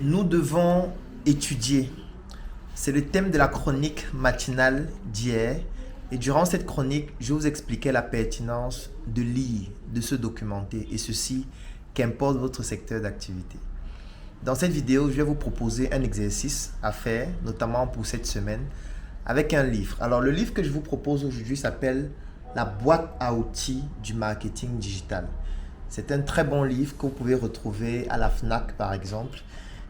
Nous devons étudier. C'est le thème de la chronique matinale d'hier. Et durant cette chronique, je vous expliquais la pertinence de lire, de se documenter, et ceci, qu'importe votre secteur d'activité. Dans cette vidéo, je vais vous proposer un exercice à faire, notamment pour cette semaine, avec un livre. Alors, le livre que je vous propose aujourd'hui s'appelle « La boîte à outils du marketing digital ». C'est un très bon livre que vous pouvez retrouver à la FNAC, par exemple.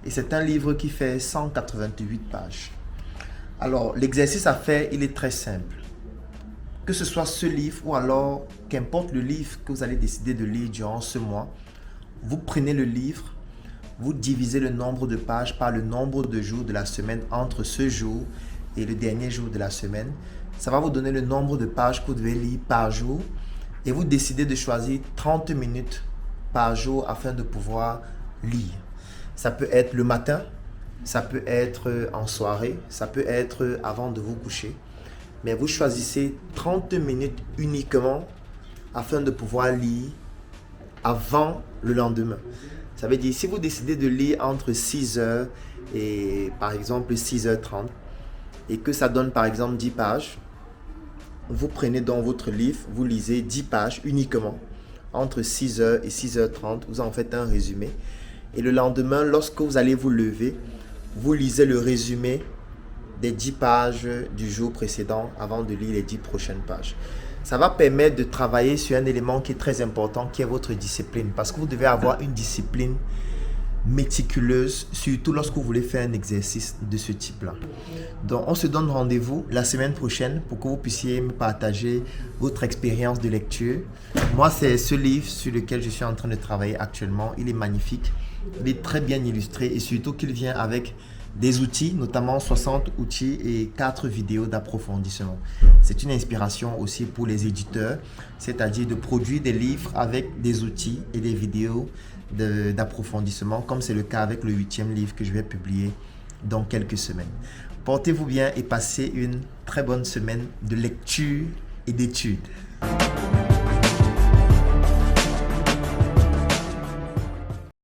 Et c'est un livre qui fait 188 pages. Alors, l'exercice à faire, il est très simple. Que ce soit ce livre ou alors qu'importe le livre que vous allez décider de lire durant ce mois, vous prenez le livre, vous divisez le nombre de pages par le nombre de jours de la semaine entre ce jour et le dernier jour de la semaine. Ça va vous donner le nombre de pages que vous devez lire par jour et vous décidez de choisir 30 minutes par jour afin de pouvoir lire. Ça peut être le matin, ça peut être en soirée, ça peut être avant de vous coucher. Mais vous choisissez 30 minutes uniquement afin de pouvoir lire avant le lendemain. Ça veut dire, si vous décidez de lire entre 6h et par exemple 6h30 et que ça donne par exemple 10 pages, vous prenez dans votre livre, vous lisez 10 pages uniquement entre 6h et 6h30, vous en faites un résumé. Et le lendemain, lorsque vous allez vous lever, vous lisez le résumé des 10 pages du jour précédent avant de lire les 10 prochaines pages. Ça va permettre de travailler sur un élément qui est très important, qui est votre discipline. Parce que vous devez avoir une discipline méticuleuse, surtout lorsque vous voulez faire un exercice de ce type-là. Donc, on se donne rendez-vous la semaine prochaine pour que vous puissiez me partager votre expérience de lecture. Moi, c'est ce livre sur lequel je suis en train de travailler actuellement. Il est magnifique, il est très bien illustré et surtout qu'il vient avec des outils, notamment 60 outils et 4 vidéos d'approfondissement. C'est une inspiration aussi pour les éditeurs, c'est-à-dire de produire des livres avec des outils et des vidéos d'approfondissement, comme c'est le cas avec le 8e livre que je vais publier dans quelques semaines. Portez-vous bien et passez une très bonne semaine de lecture et d'études.